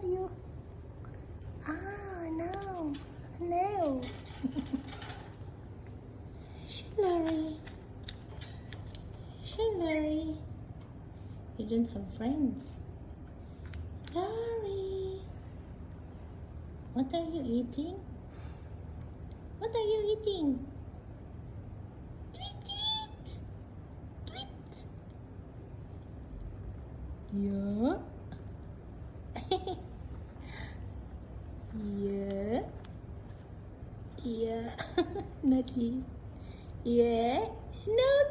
are you? Ah, no. No. Hey, Laurie. Hey, Laurie. You don't have friends. Laurie. What are you eating? What are you eating? Tweet, tweet. Tweet. Yeah. Yeah. Yeah. Naughty. Yeah. No,